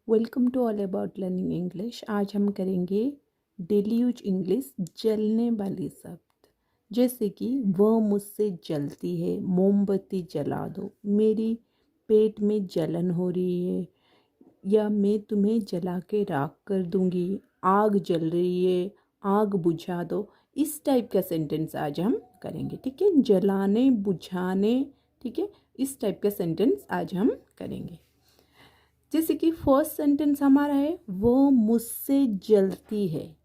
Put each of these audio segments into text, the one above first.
Welcome to all about learning English. आज हम करेंगे डेली यूज इंग्लिश जलने वाले शब्द, जैसे कि वह मुझसे जलती है, मोमबत्ती जला दो, मेरी पेट में जलन हो रही है, या मैं तुम्हें जला के राख कर दूंगी, आग जल रही है, आग बुझा दो। इस टाइप का सेंटेंस आज हम करेंगे, ठीक है। जलाने, बुझाने, ठीक है, इस टाइप का सेंटेंस आज हम करेंगे। जैसे कि फर्स्ट सेंटेंस हमारा है, वो मुझसे जलती है।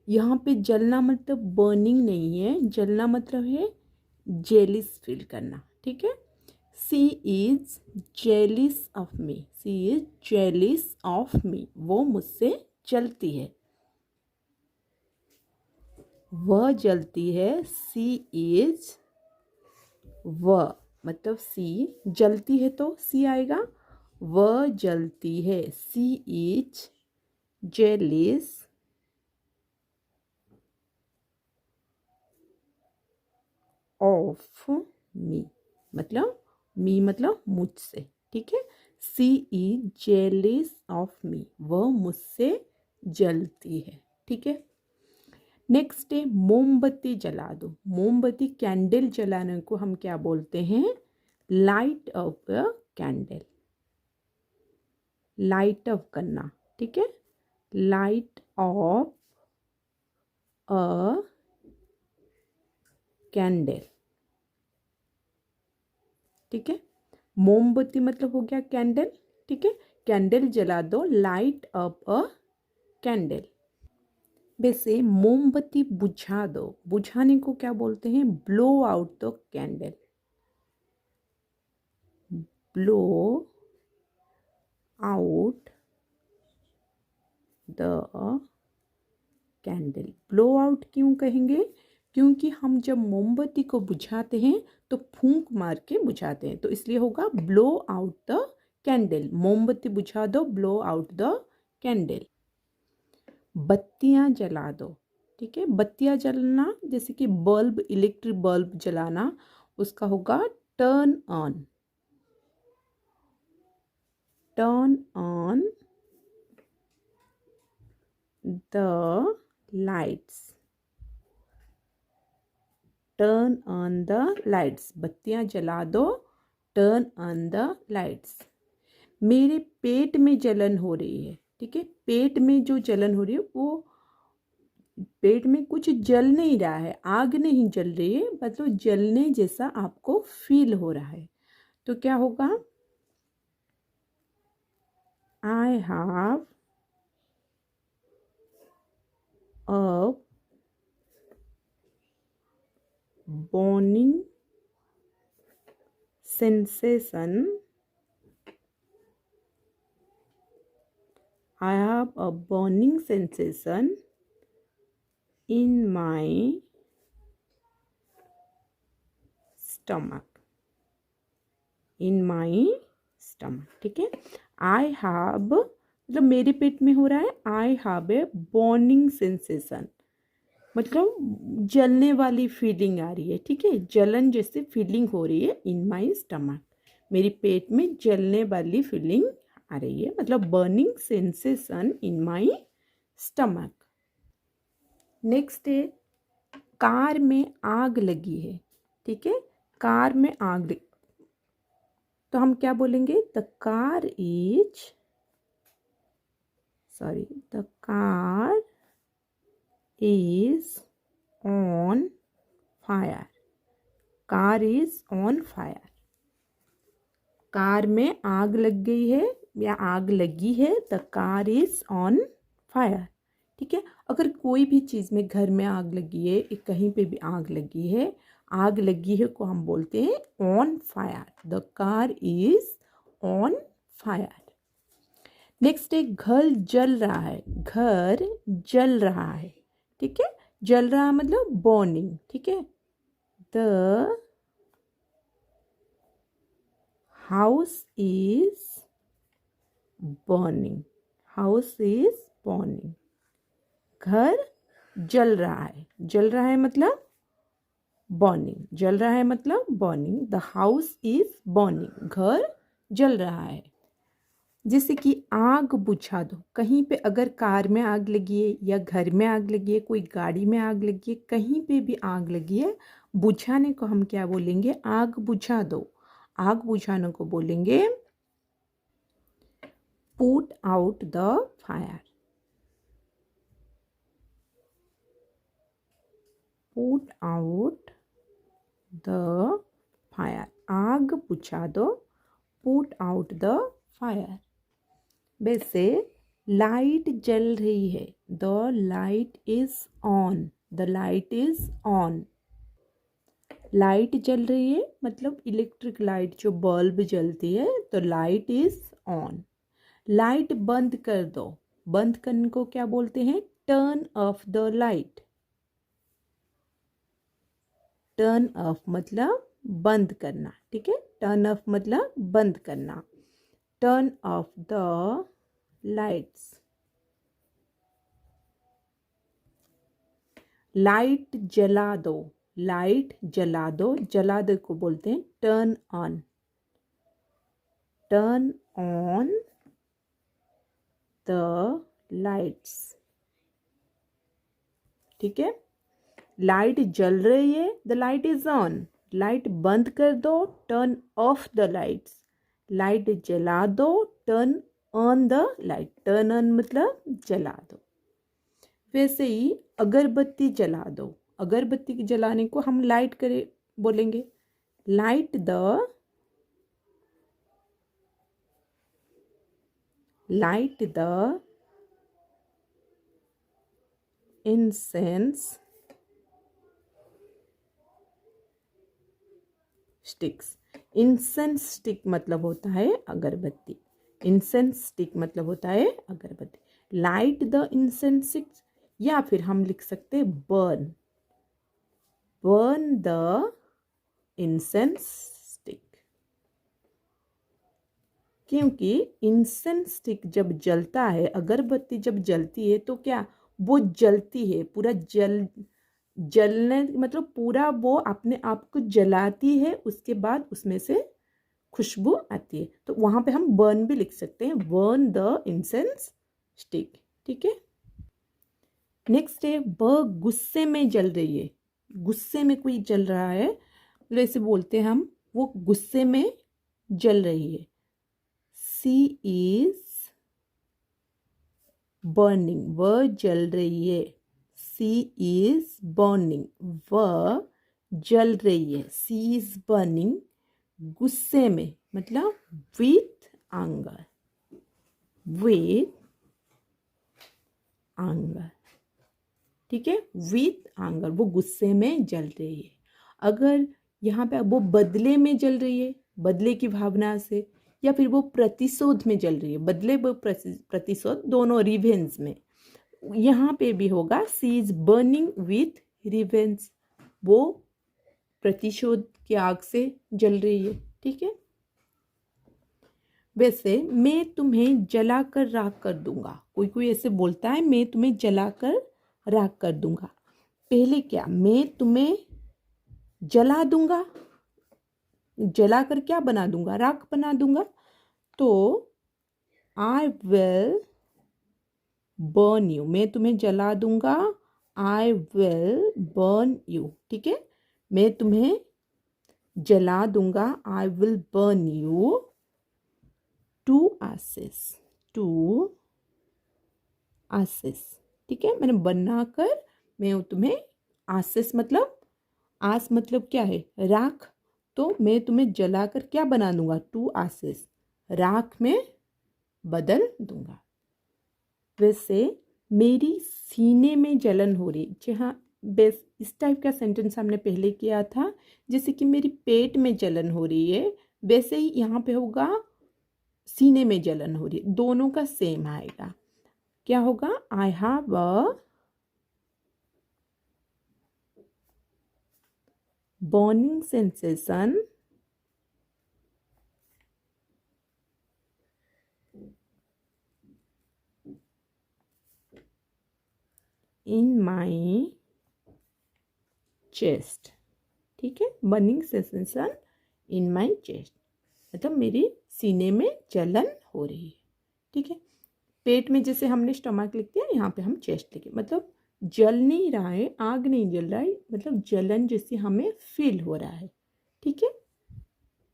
यहाँ पे जलना मतलब बर्निंग नहीं है, जलना मतलब है जेलिस फील करना, ठीक है। She is jealous of me, she is jealous of me, वो मुझसे जलती है, वह जलती है। सी इज, वह मतलब सी, जलती है तो सी आएगा, वह जलती है। सी इज जेलिस ऑफ मी, मतलब मी मतलब मुझसे, ठीक है। सी इज जेलिस ऑफ मी, वह मुझसे जलती है, ठीक है। नेक्स्ट है मोमबत्ती जला दो। मोमबत्ती कैंडल जलाने को हम क्या बोलते हैं? Light of a candle, light of करना, ठीक है। लाइट ऑफ अ कैंडल, ठीक है। मोमबत्ती मतलब हो गया कैंडल, ठीक है। कैंडल जला दो, लाइट अप अ कैंडल। वैसे मोमबत्ती बुझा दो, बुझाने को क्या बोलते हैं? Blow out the candle, blow out the candle. Blow out क्यों कहेंगे? क्योंकि हम जब मोमबत्ती को बुझाते हैं तो फूंक मार के बुझाते हैं, तो इसलिए होगा ब्लो आउट द कैंडल। मोमबत्ती बुझा दो, ब्लो आउट द कैंडल। बत्तियां जला दो, ठीक है। बत्तियां जलना जैसे कि बल्ब, इलेक्ट्रिक बल्ब जलाना, उसका होगा turn on, turn on the lights, turn on the lights. बत्तियां जला दो, टर्न ऑन द लाइट्स। मेरे पेट में जलन हो रही है, ठीक है। पेट में जो जलन हो रही है वो, पेट में कुछ जल नहीं रहा है, आग नहीं जल रही है, मतलब जलने जैसा आपको फील हो रहा है, तो क्या होगा? I have a burning sensation, I have a burning sensation in my stomach, in my stomach, ठीक है। आई हैव मतलब मेरे पेट में हो रहा है, I have a burning sensation मतलब जलने वाली फीलिंग आ रही है, ठीक है। जलन जैसे फीलिंग हो रही है इन माई स्टमक, मेरी पेट में जलने वाली फीलिंग आ रही है, मतलब burning sensation in my stomach. Next है कार में आग लगी है, ठीक है। कार में आग लगी तो हम क्या बोलेंगे? The car is, sorry, the car is on fire, car is on fire. Car में आग लग गई है या आग लगी है, the car is on fire, ठीक है। अगर कोई भी चीज़ में, घर में आग लगी है, कहीं पे भी आग लगी है, आग लगी है को हम बोलते हैं on fire, the car is on fire. Next है घर जल रहा है, घर जल रहा है, ठीक है। जल रहा मतलब बर्निंग, ठीक है। The house is burning, house is burning, घर जल रहा है, जल रहा है मतलब बर्निंग, जल रहा है मतलब burning. The house is burning, घर जल रहा है। जैसे कि आग बुझा दो, कहीं पे अगर कार में आग लगी है या घर में आग लगी है, कोई गाड़ी में आग लगी है, कहीं पे भी आग लगी है, बुझाने को हम क्या बोलेंगे? आग बुझा दो। आग बुझाने को बोलेंगे put out the fire. Put out the fire, आग बुझा दो, पुट आउट द फायर। वैसे लाइट जल रही है, the light is on, the light is on. Light जल रही है मतलब इलेक्ट्रिक लाइट, जो बल्ब जलती है, तो लाइट इज ऑन। लाइट बंद कर दो, बंद करने को क्या बोलते हैं? Turn off the light. Turn off मतलब बंद करना, ठीक है? टर्न ऑफ मतलब बंद करना। Turn off the lights. Light जला दो, लाइट जला दो, जला दो को बोलते हैं turn on. Turn on the lights, ठीक है? लाइट जल रही है, the light is on. Light बंद कर दो, turn off the lights. Light जला दो, turn on the light. Turn on मतलब जला दो। वैसे ही अगरबत्ती जला दो, अगरबत्ती की जलाने को हम लाइट करे बोलेंगे, light the, light the incense sticks. Incense stick मतलब होता है अगरबत्ती। इंसेंस स्टिक मतलब होता है अगरबत्ती। लाइट द इंसेंस स्टिक्स, या फिर हम लिख सकते हैं burn, burn the incense stick. क्योंकि इंसेंस स्टिक जब जलता है, अगरबत्ती जब जलती है, तो क्या वो जलती है, पूरा जलने मतलब पूरा वो अपने आप को जलाती है, उसके बाद उसमें से खुशबू आती है। तो वहां पे हम बर्न भी लिख सकते हैं, बर्न द इंसेंस स्टिक, ठीक है? नेक्स्ट है वह गुस्से में जल रही है। गुस्से में कोई जल रहा है, तो ऐसे बोलते हैं हम, वो गुस्से में जल रही है। सी इज बर्निंग, वह जल रही है। सी इज बर्निंग, वह जल रही है। सी इज बर्निंग, गुस्से में मतलब विथ एंगर, विथ एंगर, ठीक है? विथ एंगर, वो गुस्से में जल रही है। अगर यहाँ पे वो बदले में जल रही है, बदले की भावना से, या फिर वो प्रतिशोध में जल रही है, बदले वो प्रतिशोध, दोनों रिवेंज में, यहाँ पे भी होगा सी इज बर्निंग विथ रिवेंज, वो प्रतिशोध की आग से जल रही है, ठीक है? वैसे मैं तुम्हें जलाकर राख कर दूंगा, कोई कोई ऐसे बोलता है मैं तुम्हें जलाकर राख कर दूंगा। पहले क्या, मैं तुम्हें जला दूंगा, जलाकर क्या बना दूंगा? राख बना दूंगा। तो आई विल बर्न यू, मैं तुम्हें जला दूंगा, आई विल बर्न यू, ठीक है? मैं तुम्हें जला दूंगा, I will burn you to ashes, to ashes, ठीक है? मैंने बनाकर, मैं तुम्हें, आसेस मतलब, आस मतलब क्या है? राख। तो मैं तुम्हें जलाकर क्या बना दूंगा? टू आसेस, राख में बदल दूंगा। वैसे मेरी सीने में जलन हो रही, जी हाँ, बेस इस टाइप का सेंटेंस हमने पहले किया था, जैसे कि मेरी पेट में जलन हो रही है, वैसे ही यहाँ पे होगा सीने में जलन हो रही है, दोनों का सेम आएगा। क्या होगा? I have a burning sensation in my chest, ठीक है? Burning sensation in my chest मतलब मेरी सीने में जलन हो रही है। ठीक है। पेट में जैसे हमने स्टमक लिख दिया, यहाँ पे हम चेस्ट लिखे, मतलब जल नहीं रहा है, आग नहीं जल रहा है, मतलब जलन जैसी हमें फील हो रहा है। ठीक है।